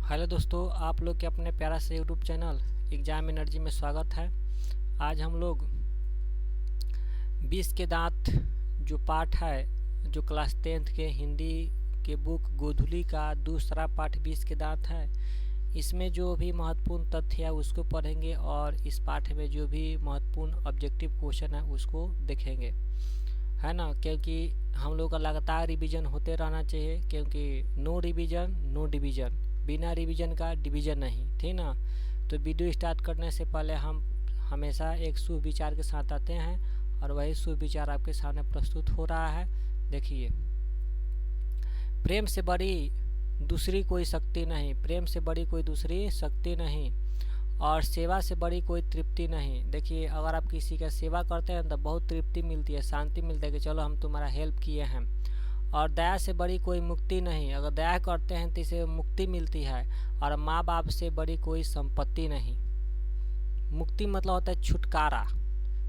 Hello दोस्तों, आप लोग के अपने प्यारा से यूट्यूब चैनल एग्जाम एनर्जी में स्वागत है। आज हम लोग 20 के दांत जो पाठ है, जो क्लास 10th के हिंदी के बुक गोधुली का दूसरा पाठ 20 के दांत है। इसमें जो भी महत्वपूर्ण तथ्य है उसको पढ़ेंगे और इस पाठ में जो भी महत्वपूर्ण ऑब्जेक्टिव क्वेश्चन है उसको देखेंगे, है ना। क्योंकि हम लोग का लगातार रिवीजन होते रहना चाहिए, क्योंकि नो रिवीजन नो डिवीजन, बिना रिवीजन का डिवीजन नहीं, ठीक ना। तो वीडियो स्टार्ट करने से पहले हम हमेशा एक शुभ विचार के साथ आते हैं और वही शुभ विचार आपके सामने प्रस्तुत हो रहा है। देखिए, प्रेम से बड़ी दूसरी कोई शक्ति नहीं, प्रेम से बड़ी कोई दूसरी शक्ति नहीं, और सेवा से बड़ी कोई तृप्ति नहीं। देखिए, अगर आप किसी का सेवा करते हैं तो बहुत तृप्ति मिलती है, शांति मिलती है कि चलो हम तुम्हारा हेल्प किए हैं। और दया से बड़ी कोई मुक्ति नहीं, अगर दया करते हैं तो इसे मुक्ति मिलती है। और माँ बाप से बड़ी कोई संपत्ति नहीं। मुक्ति मतलब होता है छुटकारा।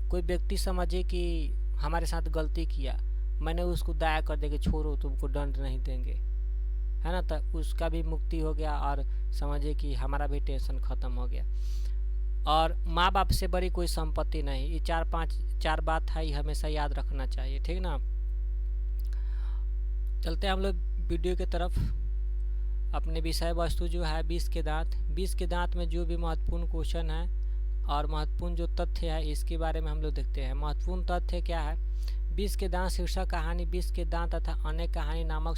कोई व्यक्ति समझे कि हमारे साथ गलती किया, मैंने उसको दया कर दे कि छोड़ो तुमको दंड नहीं देंगे, है ना, तो उसका भी मुक्ति हो गया और समझिए कि हमारा भी टेंशन खत्म हो गया। और माँ बाप से बड़ी कोई संपत्ति नहीं। ये चार बात है, ये हमेशा याद रखना चाहिए, ठीक ना। चलते हैं हम लोग वीडियो की तरफ। अपने विषय वस्तु जो है 20 के दांत, 20 के दांत में जो भी महत्वपूर्ण क्वेश्चन है और महत्वपूर्ण जो तथ्य है इसके बारे में हम लोग देखते हैं। महत्वपूर्ण तथ्य क्या है? 20 के दांत शीर्षक कहानी 20 के दांत तथा अन्य कहानी नामक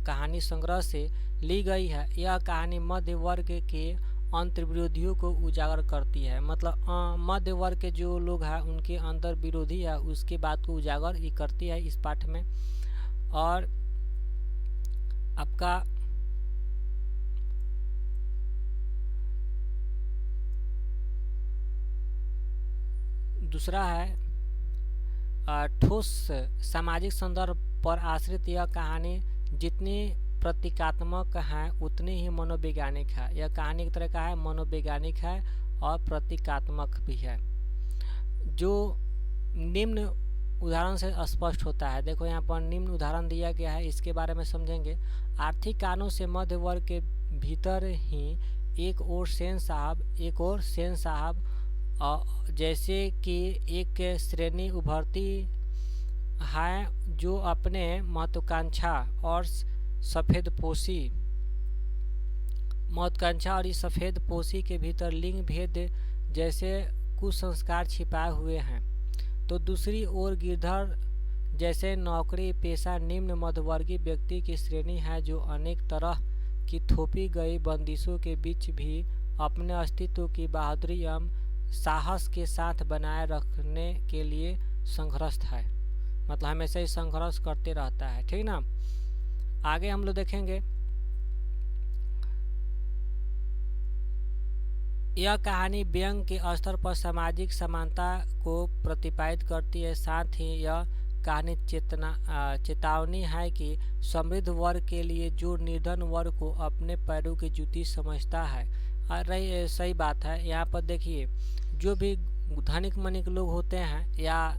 कहानी संग्रह से ली गई है। यह कहानी मध्य वर्ग के अंतर्विरोधियों को उजागर करती है। मतलब मध्य वर्ग के जो लोग हैं उनके अंतर विरोधी है उसके बात को उजागर ही करती है इस पाठ में। और आपका दूसरा है ठोस सामाजिक संदर्भ पर आश्रित यह कहानी जितनी प्रतीकात्मक है उतनी ही मनोवैज्ञानिक है। यह कहानी एक तरह का है, मनोवैज्ञानिक है और प्रतीकात्मक भी है, जो निम्न उदाहरण से स्पष्ट होता है। देखो यहाँ पर निम्न उदाहरण दिया गया है, इसके बारे में समझेंगे। आर्थिक कारणों से मध्य वर्ग के भीतर ही एक और सेन साहब जैसे कि एक श्रेणी उभरती है जो अपने महत्वाकांक्षा और इस सफ़ेद पोशी के भीतर लिंग भेद जैसे कुसंस्कार छिपाए हुए हैं। तो दूसरी ओर गिरधर जैसे नौकरी पेशा निम्न मध्यवर्गीय व्यक्ति की श्रेणी है जो अनेक तरह की थोपी गई बंदिशों के बीच भी अपने अस्तित्व की बहादुरी एवं साहस के साथ बनाए रखने के लिए संघर्ष है। मतलब हमेशा ही संघर्ष करते रहता है, ठीक ना। आगे हम लोग देखेंगे। यह कहानी व्यंग के स्तर पर सामाजिक समानता को प्रतिपादित करती है। साथ ही यह कहानी चेतावनी है कि समृद्ध वर्ग के लिए जो निर्धन वर्ग को अपने पैरों की जूती समझता है। सही बात है। यहाँ पर देखिए, जो भी धनिक मनिक लोग होते हैं या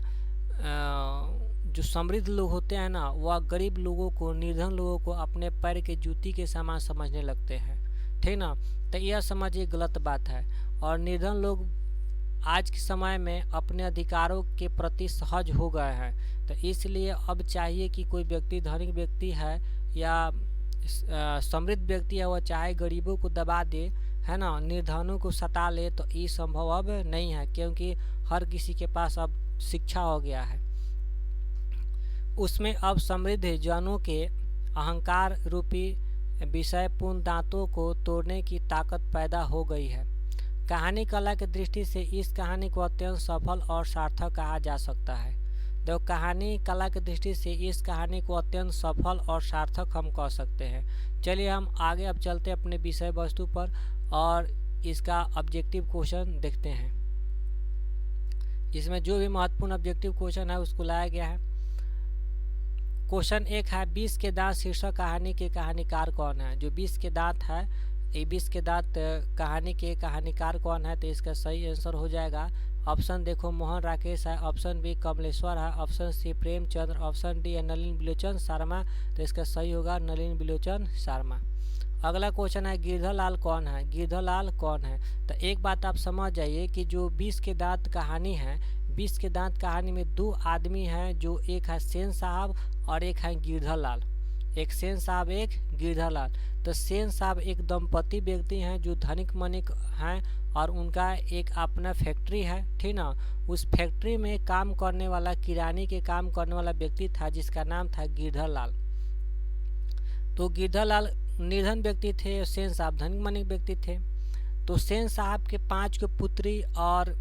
जो समृद्ध लोग होते हैं ना, वह गरीब लोगों को, निर्धन लोगों को अपने पैर के जूती के समान समझने लगते हैं, ठीक ना। तो यह समझ एक गलत बात है। और निर्धन लोग आज के समय में अपने अधिकारों के प्रति सहज हो गए हैं। तो इसलिए अब चाहिए कि कोई व्यक्ति, धनिक व्यक्ति है या समृद्ध व्यक्ति है, वह चाहे गरीबों को दबा दे, है ना, निर्धनों को सता ले, तो ये संभव अब नहीं है, क्योंकि हर किसी के पास अब शिक्षा हो गया है। उसमें अब समृद्ध जनों के अहंकार रूपी विषयपूर्ण दांतों को तोड़ने की ताकत पैदा हो गई है। कहानी कला की दृष्टि से इस कहानी को अत्यंत सफल और सार्थक कहा जा सकता है। तो कहानी कला की दृष्टि से इस कहानी को अत्यंत सफल और सार्थक हम कह सकते हैं। चलिए हम आगे अब चलते अपने विषय वस्तु पर और इसका ऑब्जेक्टिव क्वेश्चन देखते हैं। इसमें जो भी महत्वपूर्ण ऑब्जेक्टिव क्वेश्चन है उसको लाया गया है। क्वेश्चन 1 है, 20 के दांत शीर्षक कहानी के कहानीकार कौन है? जो 20 के दांत है, ये 20 के दांत कहानी के कहानीकार कौन है? तो इसका सही आंसर हो जाएगा ऑप्शन देखो मोहन राकेश है, ऑप्शन बी कमलेश्वर है, option C Premchandra, option D है नलिन बिलोचन शर्मा। तो इसका सही होगा नलिन बिलोचन शर्मा। अगला क्वेश्चन है गिरधरलाल कौन है, गिरधरलाल कौन है। तो एक बात आप समझ जाइए कि जो 20 के दांत कहानी है, 20 के दांत कहानी में दो आदमी हैं, जो एक है सेन साहब और एक है गिरधरलाल, एक सेन साहब एक गिरधरलाल। तो सेन साहब एक दंपति व्यक्ति हैं जो धनिक मनिक हैं और उनका एक अपना फैक्ट्री है, ठीक ना। उस फैक्ट्री में काम करने वाला, किरानी के काम करने वाला व्यक्ति था जिसका नाम था गिरधरलाल। तो गिरधरलाल निर्धन व्यक्ति थे, सेन साहब धनिक मनिक व्यक्ति थे। तो सेन साहब के 5 गो पुत्री और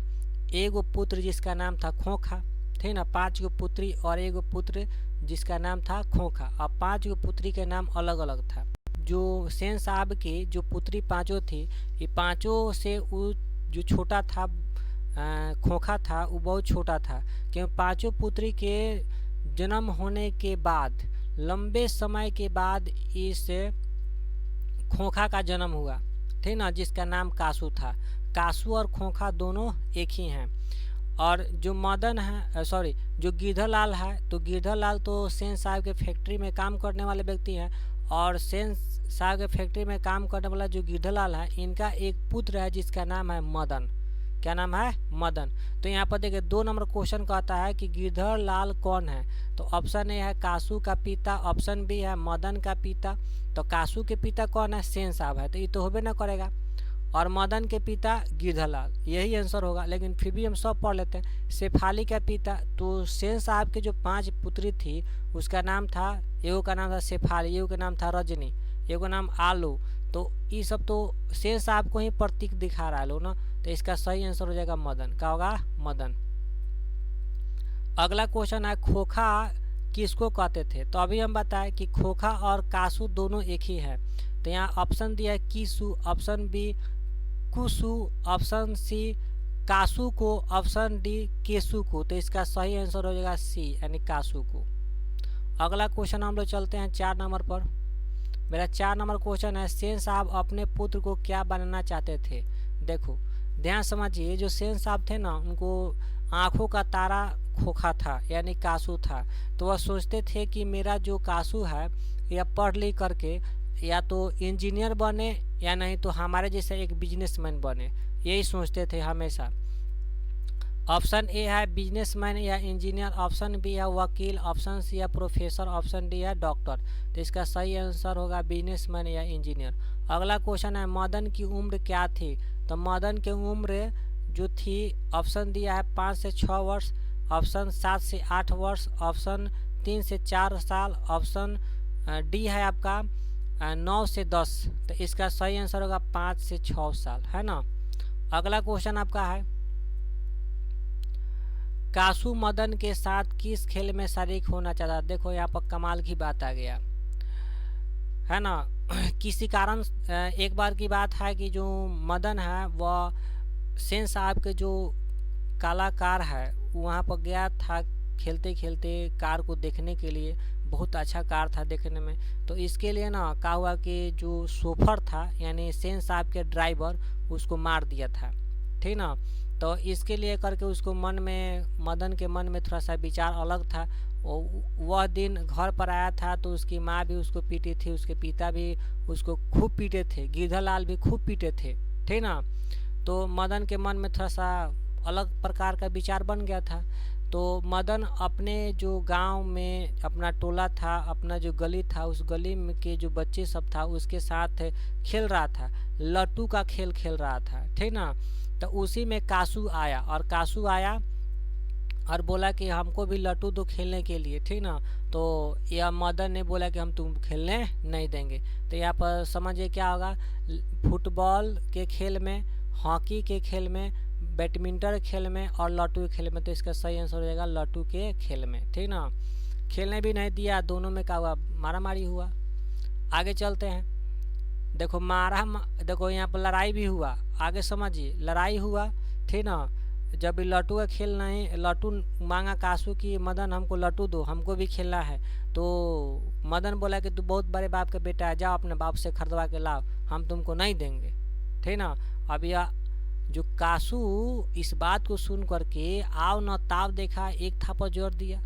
एगो पुत्र जिसका नाम था खोखा, थे ना। 5 गो पुत्री और एगो पुत्र जिसका नाम था खोखा। अब 5 गो पुत्री के नाम अलग अलग था। जो सेन साहब की जो पुत्री पांचों थी, ये पांचों से वो जो छोटा था खोखा था, वो बहुत छोटा था, क्योंकि पांचों पुत्री के जन्म होने के बाद लंबे समय के बाद इस खोखा का जन्म हुआ, ठीक ना, जिसका नाम कासू था। कासू और खोखा दोनों एक ही हैं। और जो मदन है, सॉरी, जो गिरधरलाल है, तो गिरधरलाल तो सेन साहब के फैक्ट्री में काम करने वाले व्यक्ति हैं। और सेन साहब के फैक्ट्री में काम करने वाला जो गिरधरलाल है, इनका एक पुत्र है जिसका नाम है मदन। क्या नाम है? मदन। तो यहाँ पर देखिए 2 नंबर क्वेश्चन कहता है कि गिरधरलाल कौन है। तो ऑप्शन ए है कासू का पिता, ऑप्शन बी है मदन का पिता। तो कासू के पिता कौन है? सेन साहब है, तो ये तो होबे ना करेगा। और मदन के पिता गिरधरलाल, यही आंसर होगा। लेकिन फिर भी हम सब पढ़ लेते हैं। शेफाली का पिता, तो सेन साहब के जो 5 पुत्री थी उसका नाम था, एगो का नाम था शेफाली, एगो का नाम था रजनी, एगो नाम आलू। तो ये सब तो सेन साहब को ही प्रतीक दिखा रहा है लो ना। तो इसका सही आंसर हो जाएगा मदन। क्या होगा? मदन। अगला क्वेश्चन है खोखा किसको कहते थे। तो अभी हम बताएं कि खोखा और कासू दोनों एक ही है। तो यहाँ ऑप्शन दिया है कीसू, ऑप्शन बी कुसु, ऑप्शन सी कासू को, ऑप्शन डी केसू को। तो इसका सही आंसर हो जाएगा सी, यानी कासू को। अगला क्वेश्चन हम लोग चलते हैं 4 नंबर पर। मेरा 4 नंबर क्वेश्चन है सेन साहब अपने पुत्र को क्या बनाना चाहते थे। देखो ध्यान समझिए, जो सेन साहब थे ना, उनको आंखों का तारा खोखा था, यानी कासू था। तो वह सोचते थे कि मेरा जो कासू है यह पढ़ लिख करके या तो इंजीनियर बने या नहीं तो हमारे जैसे एक बिजनेसमैन बने, यही सोचते थे हमेशा। ऑप्शन ए है बिजनेसमैन या इंजीनियर, ऑप्शन बी है वकील, ऑप्शन सी है प्रोफेसर, ऑप्शन डी है डॉक्टर। तो इसका सही आंसर होगा बिजनेसमैन या इंजीनियर। अगला क्वेश्चन है मदन की उम्र क्या थी। तो मदन की उम्र जो थी, ऑप्शन दिया है 5 से 6 वर्ष, ऑप्शन 7 से 8 वर्ष, ऑप्शन 3 से 4 साल, ऑप्शन डी है आपका 9 से 10। तो इसका सही आंसर होगा 5 से 6 साल, है ना। अगला क्वेश्चन आपका है कासू मदन के साथ किस खेल में शरीक होना चाहता। देखो यहाँ पर कमाल की बात आ गया, है ना। किसी कारण एक बार की बात है कि जो मदन है वह सेन साहब के जो कलाकार है वहाँ पर गया था खेलते खेलते कार को देखने के लिए। बहुत अच्छा कार था देखने में। तो इसके लिए ना क्या हुआ कि जो शोफर था यानी सेन साहब के ड्राइवर उसको मार दिया था, ठीक ना। तो इसके लिए करके उसको मन में, मदन के मन में थोड़ा सा विचार अलग था। वह दिन घर पर आया था तो उसकी माँ भी उसको पीटी थी, उसके पिता भी उसको खूब पीटे थे, गिरधरलाल भी खूब पीटे थे, ठीक ना। तो मदन के मन में थोड़ा सा अलग प्रकार का विचार बन गया था। तो मदन अपने जो गांव में अपना टोला था, अपना जो गली था, उस गली में के जो बच्चे सब था उसके साथ खेल रहा था, लट्टू का खेल खेल रहा था, ठीक ना। तो उसी में कासू आया, और कासू आया और बोला कि हमको भी लट्टू दो खेलने के लिए, ठीक ना। तो यह मदन ने बोला कि हम तुम खेलने नहीं देंगे। तो यहाँ पर समझिए क्या होगा, फुटबॉल के खेल में, हॉकी के खेल में, बैडमिंटन खेल में और लट्टू के खेल में। तो इसका सही आंसर हो जाएगा लट्टू के खेल में, ठीक ना। खेलने भी नहीं दिया, दोनों में क्या हुआ, मारा मारी हुआ। आगे चलते हैं। देखो देखो यहाँ पर लड़ाई भी हुआ, आगे समझिए, लड़ाई हुआ, ठीक ना। जब लट्टू का खेल नहीं, लट्टू मांगा कासू की मदन हमको लट्टू दो, हमको भी खेलना है। तो मदन बोला कि तू बहुत बड़े बाप का बेटा है, जाओ अपने बाप से खरीदवा के लाओ, हम तुमको नहीं देंगे, ठीक ना। अब यह जो कासू इस बात को सुन करके आव न ताव देखा, एक थापा जोड़ दिया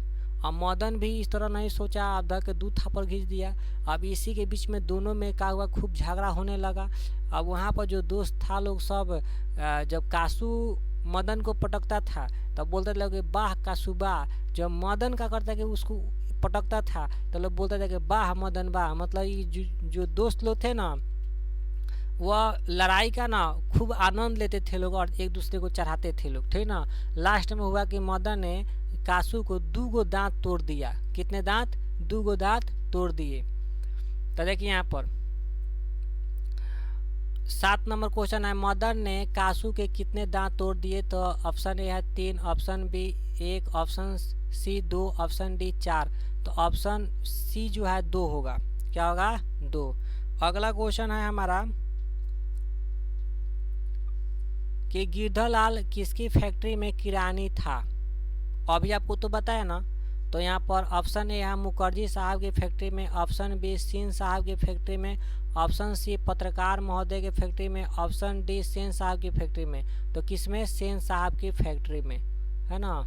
अब मदन भी इस तरह नहीं सोचा, अब धर के 2 थापड़ घींच दिया। अब इसी के बीच में दोनों में क्या हुआ, खूब झगड़ा होने लगा। अब वहाँ पर जो दोस्त था लोग सब, जब कासू मदन को पटकता था तब बोलते लगे वाह कासू वाह। जब मदन का करता कि उसको पटकता था तो लोग बोलते थे कि वाह मदन वाह। मतलब ये जो दोस्त लोग थे ना, वह लड़ाई का ना खूब आनंद लेते थे लोग और एक दूसरे को चढ़ाते थे लोग, ठीक ना। लास्ट में हुआ कि मदन ने कासू को 2 गो दांत तोड़ दिया। कितने दांत? 2 गो दांत तोड़ दिए। तो देखिए यहाँ पर 7 नंबर क्वेश्चन है, मदन ने कासू के कितने दांत तोड़ दिए? तो ऑप्शन ए है 3, option B 1, option C 2, option D 4। तो ऑप्शन सी जो है 2 होगा। क्या होगा? 2। अगला क्वेश्चन है हमारा कि गिरधरलाल किसकी फैक्ट्री में किरानी था? अभी आपको तो बताया ना। तो यहाँ पर ऑप्शन ए है मुखर्जी साहब की फैक्ट्री में, ऑप्शन बी सेन साहब की फैक्ट्री में, ऑप्शन सी पत्रकार महोदय की फैक्ट्री में, ऑप्शन डी सेन साहब की फैक्ट्री में। तो किसमें? सेन साहब की फैक्ट्री में, है ना।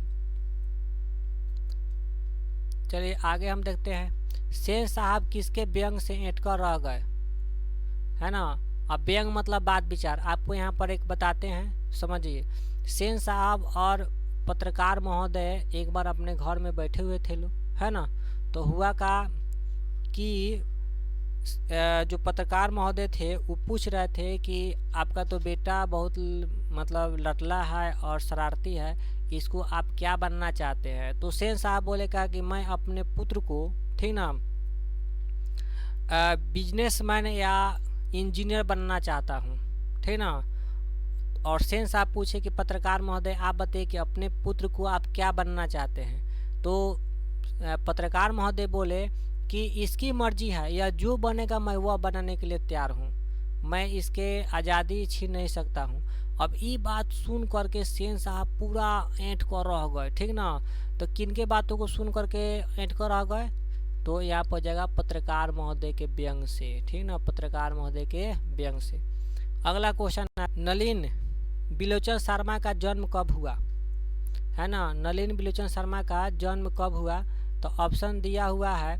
चलिए आगे हम देखते हैं, सेन साहब किसके व्यंग से ऐंठकर रह गए? है ना। अब व्यंग मतलब बात विचार, आपको यहाँ पर एक बताते हैं, समझिए। सेन साहब और पत्रकार महोदय एक बार अपने घर में बैठे हुए थे लोग, है ना। तो हुआ का कि जो पत्रकार महोदय थे वो पूछ रहे थे कि आपका तो बेटा बहुत मतलब लटला है और शरारती है, इसको आप क्या बनना चाहते हैं? तो सेन साहब बोले कहा कि मैं अपने पुत्र को, ठीक ना, बिजनेसमैन या इंजीनियर बनना चाहता हूँ, ठीक ना। और सेन साहब पूछे कि पत्रकार महोदय आप बताइए कि अपने पुत्र को आप क्या बनना चाहते हैं? तो पत्रकार महोदय बोले कि इसकी मर्जी है, या जो बनेगा मैं वह बनाने के लिए तैयार हूँ, मैं इसके आज़ादी छीन नहीं सकता हूँ। अब ये बात सुन करके सेन साहब पूरा ऐंठ कर रह गए, ठीक ना। तो किन के बातों को सुन करके ऐंठ कर रह गए? तो यहाँ पर जगह पत्रकार महोदय के व्यंग से, ठीक ना, पत्रकार महोदय के व्यंग से। अगला क्वेश्चन है, नलिन बिलोचन शर्मा का जन्म कब हुआ? है ना। नलिन बिलोचन शर्मा का जन्म कब हुआ? तो ऑप्शन दिया हुआ है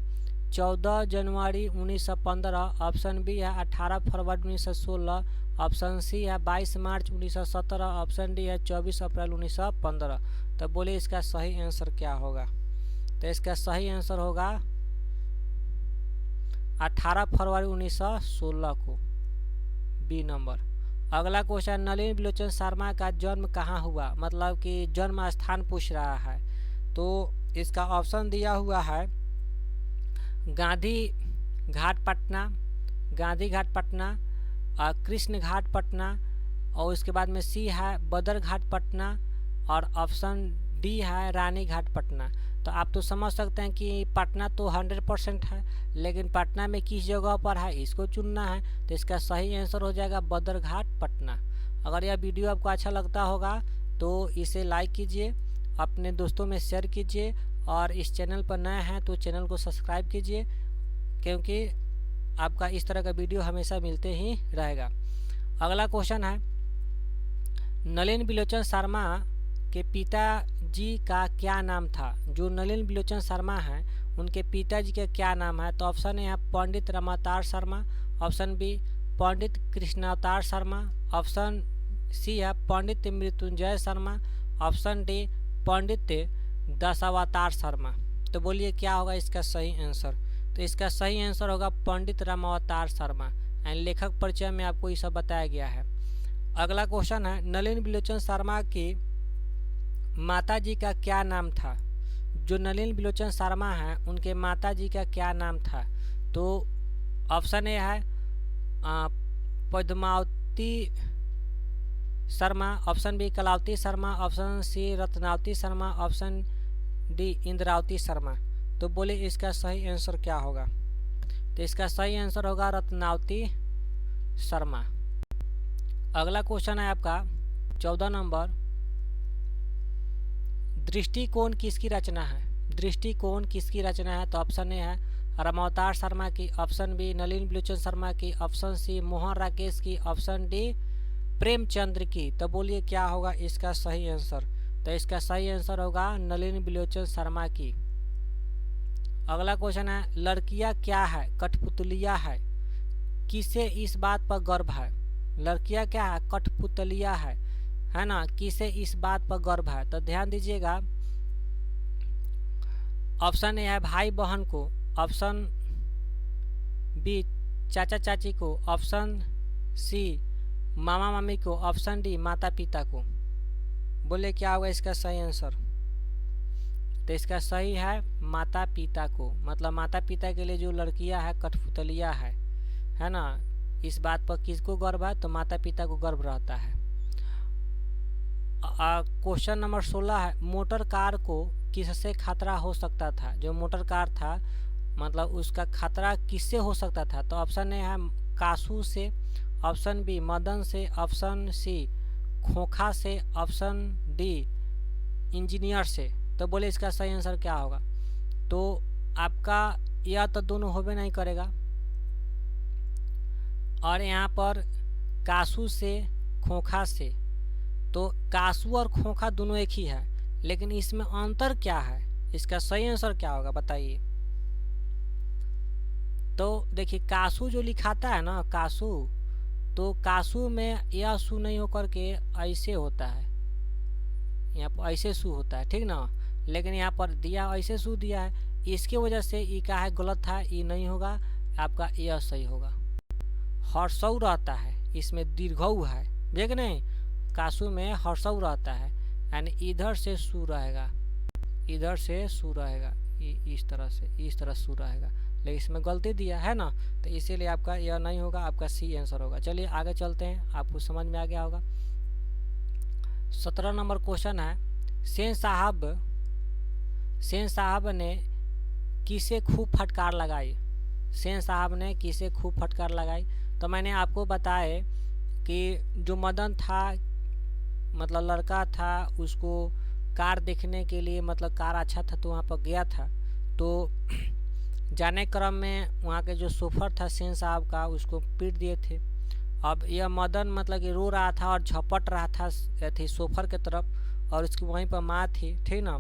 14 जनवरी 1915, ऑप्शन बी है 18 फरवरी 1916, ऑप्शन सी है 22 मार्च 1917, ऑप्शन डी है 24 अप्रैल 1915। तो बोलिए इसका सही आंसर क्या होगा? तो इसका सही आंसर होगा 18 फरवरी 1916 को, बी नंबर। अगला क्वेश्चन, नलिन बिलोचन शर्मा का जन्म कहाँ हुआ? मतलब कि जन्म स्थान पूछ रहा है। तो इसका ऑप्शन दिया हुआ है गांधी घाट पटना, गांधी घाट पटना, कृष्ण घाट पटना, और उसके बाद में सी है बदर घाट पटना, और ऑप्शन डी है रानी घाट पटना। तो आप तो समझ सकते हैं कि पटना तो 100% है, लेकिन पटना में किस जगह पर है इसको चुनना है। तो इसका सही आंसर हो जाएगा बदर घाट पटना। अगर यह वीडियो आपको अच्छा लगता होगा तो इसे लाइक कीजिए, अपने दोस्तों में शेयर कीजिए, और इस चैनल पर नए हैं तो चैनल को सब्सक्राइब कीजिए, क्योंकि आपका इस तरह का वीडियो हमेशा मिलते ही रहेगा। अगला क्वेश्चन है, नलिन बिलोचन शर्मा के पिताजी का क्या नाम था? जो नलिन बिलोचन शर्मा हैं उनके पिताजी का क्या नाम है? तो ऑप्शन ए है पंडित रमावतार शर्मा, ऑप्शन बी पंडित कृष्णावतार शर्मा, ऑप्शन सी है पंडित मृत्युंजय शर्मा, ऑप्शन डी पंडित दशावतार शर्मा। तो बोलिए क्या होगा इसका सही आंसर? तो इसका सही आंसर होगा पंडित रामावतार शर्मा। एंड लेखक परिचय में आपको ये सब बताया गया है। अगला क्वेश्चन है, नलिन बिलोचन शर्मा की माता जी का क्या नाम था? जो नलिन बिलोचन शर्मा हैं उनके माता जी का क्या नाम था? तो ऑप्शन ए है Padmavati Sharma, option B Kalavati Sharma, option C Ratnavati Sharma, option D Indravati Sharma. तो बोले इसका सही आंसर क्या होगा? तो इसका सही आंसर होगा रत्नावती शर्मा। अगला क्वेश्चन है आपका 14 नंबर, दृष्टिकोण किसकी रचना है? दृष्टिकोण किसकी रचना है? तो ऑप्शन ए है रामावतार शर्मा की, ऑप्शन बी नलिन बिलोचन शर्मा की, ऑप्शन सी मोहन राकेश की, ऑप्शन डी प्रेमचंद्र की। तो बोलिए क्या होगा इसका सही आंसर? तो इसका सही आंसर होगा नलिन बिलोचन शर्मा की। अगला क्वेश्चन है लड़कियां क्या है? कठपुतलिया है। किसे इस बात पर गर्व है? लड़कियां क्या है? कठपुतलिया है ना। किसे इस बात पर गर्व है? तो ध्यान दीजिएगा, ऑप्शन ए है भाई बहन को, ऑप्शन बी चाचा चाची को, ऑप्शन सी मामा मामी को, ऑप्शन डी माता पिता को। बोले क्या होगा इसका सही आंसर? तो इसका सही है माता पिता को। मतलब माता पिता के लिए जो लड़कियां है कठपुतलिया है ना। इस बात पर किसको गर्व है? तो माता पिता को गर्व रहता है। क्वेश्चन नंबर 16 है मोटर कार को किससे खतरा हो सकता था? जो मोटर कार था मतलब उसका खतरा किससे हो सकता था? तो ऑप्शन ए है कासू से, ऑप्शन बी मदन से, ऑप्शन सी खोखा से, ऑप्शन डी इंजीनियर से। तो बोले इसका सही आंसर क्या होगा? तो आपका यह तो दोनों होबे नहीं करेगा, और यहाँ पर कासू से खोखा से, तो कासू और खोखा दोनों एक ही है, लेकिन इसमें अंतर क्या है? इसका सही आंसर क्या होगा बताइए? तो देखिए कासू जो लिखाता है ना कासू, तो कासू में यह सू नहीं होकर के ऐसे होता है, यहाँ पर ऐसे सू होता है, ठीक ना। लेकिन यहाँ पर दिया ऐसे सू दिया है, इसकी वजह से ई का है गलत है, ई नहीं होगा, आपका यह सही होगा। हर्षऊ रहता है, इसमें दीर्घऊ है, देख नहीं, कासू में हर्षऊ रहता है, यानी इधर से सू रहेगा, इधर से सू रहेगा, इस तरह सू रहेगा, लेकिन इसमें गलती दिया है ना, तो इसीलिए आपका यह नहीं होगा, आपका सी आंसर होगा। चलिए आगे चलते हैं, आपको समझ में आ गया होगा। 17 नंबर क्वेश्चन है सेन साहब ने किसे खूब फटकार लगाई? सेन साहब ने किसे खूब फटकार लगाई? तो मैंने आपको बताया कि जो मदन था मतलब लड़का था, उसको कार देखने के लिए मतलब कार अच्छा था तो वहाँ पर गया था, तो जाने क्रम में वहाँ के जो शोफर था सेन साहब का उसको पीट दिए थे। अब यह मदन मतलब कि रो रहा था और झपट रहा था थी शोफर के तरफ, और उसकी वहीं पर माँ थी, ठीक ना,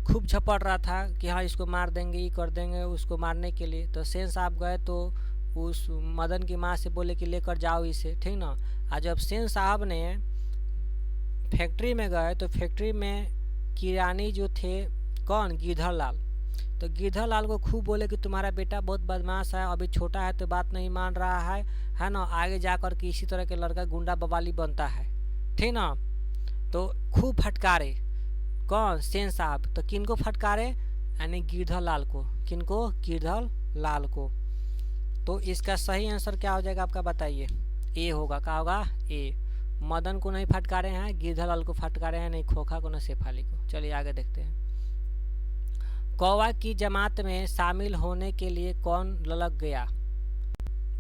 खूब झपट रहा था कि हाँ इसको मार देंगे, ये कर देंगे उसको मारने के लिए। तो सेन साहब गए तो उस मदन की माँ से बोले कि लेकर जाओ इसे, ठीक ना। आज जब सेन साहब ने फैक्ट्री में गए तो फैक्ट्री में किरानी जो थे कौन? गिरधर लाल। तो गिरधर लाल को खूब बोले कि तुम्हारा बेटा बहुत बदमाश है, अभी छोटा है तो बात नहीं मान रहा है ना, आगे जाकर के इसी तरह के लड़का गुंडा बवाली बनता है, ठीक ना। तो खूब फटकारे कौन? सेन साहब। तो किनको फटकारे? यानी गिरधर लाल को। किनको? गिरधर लाल को। तो इसका सही आंसर क्या हो जाएगा आपका बताइए? ए होगा। क्या होगा? ए। मदन को नहीं फटकारे हैं, गिरधर लाल को फटकारे हैं, नहीं खोखा को, न शेफाली को। चलिए आगे देखते हैं। कौवा की जमात में शामिल होने के लिए कौन ललक गया?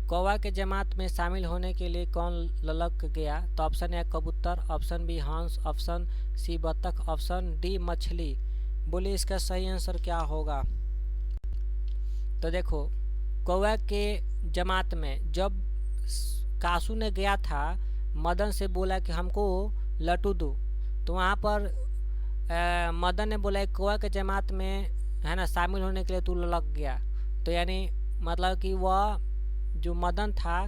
कौवा के जमात में शामिल होने के लिए कौन ललक गया? तो ऑप्शन ए कबूतर, ऑप्शन बी हंस, ऑप्शन सी बत्तख, ऑप्शन डी मछली। बोलिए इसका सही आंसर क्या होगा? तो देखो कौवा के जमात में जब कासू ने गया था, मदन से बोला कि हमको लड्डू दो, तो वहाँ पर मदन ने बोला कौवा के जमात में है ना शामिल होने के लिए तू ललक गया। तो यानी मतलब कि वह जो मदन था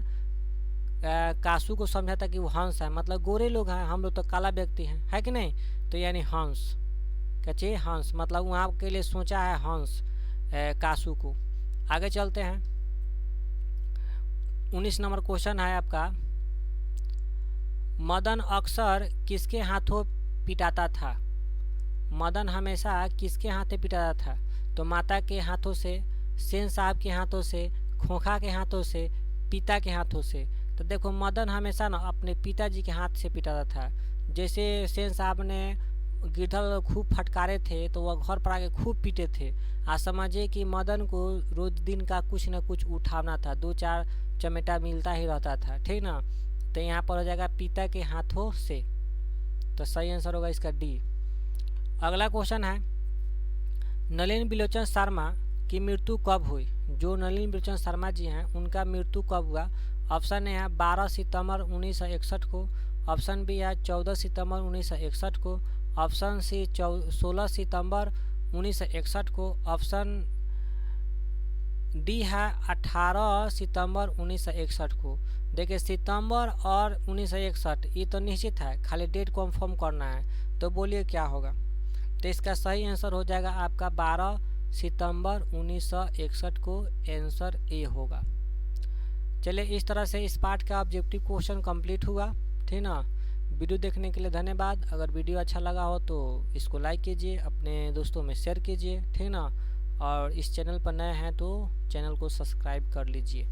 कासू को समझा था कि वो हंस है, मतलब गोरे लोग हैं, हम लोग तो काला व्यक्ति हैं, है कि नहीं। तो यानी हंस, क्या चाहिए? हंस, मतलब वहाँ के लिए सोचा है हंस कासू को। आगे चलते हैं। 19 नंबर क्वेश्चन है आपका, मदन अक्सर किसके हाथों पिटाता था? मदन हमेशा किसके हाथों पिटाता था? तो माता के हाथों से, सेन साहब के हाथों से, खोखा के हाथों से, पिता के हाथों से। तो देखो मदन हमेशा ना अपने पिताजी के हाथ से पिटाता था। जैसे सेन साहब ने गिरधर खूब फटकारे थे तो वह घर पर आके खूब पीटे थे। आज समझिए कि मदन को रोज दिन का कुछ न कुछ उठाना था, 2-4 चमेटा मिलता ही रहता था, ठीक ना। तो यहाँ पर हो जाएगा पिता के हाथों से। तो सही आंसर होगा इसका डी। अगला क्वेश्चन है, नलिन बिलोचन शर्मा की मृत्यु कब हुई? जो नलिन बिलोचन शर्मा जी हैं उनका मृत्यु कब हुआ? ऑप्शन ए है 12 सितंबर 1961 को, ऑप्शन बी है 14 सितंबर 1961 को, ऑप्शन सी 16 सितंबर 1961 को। ऑप्शन डी है 18 सितंबर 1961 को। देखिए सितंबर और 1961 ये तो निश्चित है, खाली डेट कंफर्म करना है। तो बोलिए क्या होगा? तो इसका सही आंसर हो जाएगा आपका 12 सितंबर 1961 को। आंसर ए होगा। चलिए इस तरह से इस पार्ट का ऑब्जेक्टिव क्वेश्चन कंप्लीट हुआ, ठीक ना। वीडियो देखने के लिए धन्यवाद। अगर वीडियो अच्छा लगा हो तो इसको लाइक कीजिए, अपने दोस्तों में शेयर कीजिए, ठीक ना। और इस चैनल पर नए हैं तो चैनल को सब्सक्राइब कर लीजिए।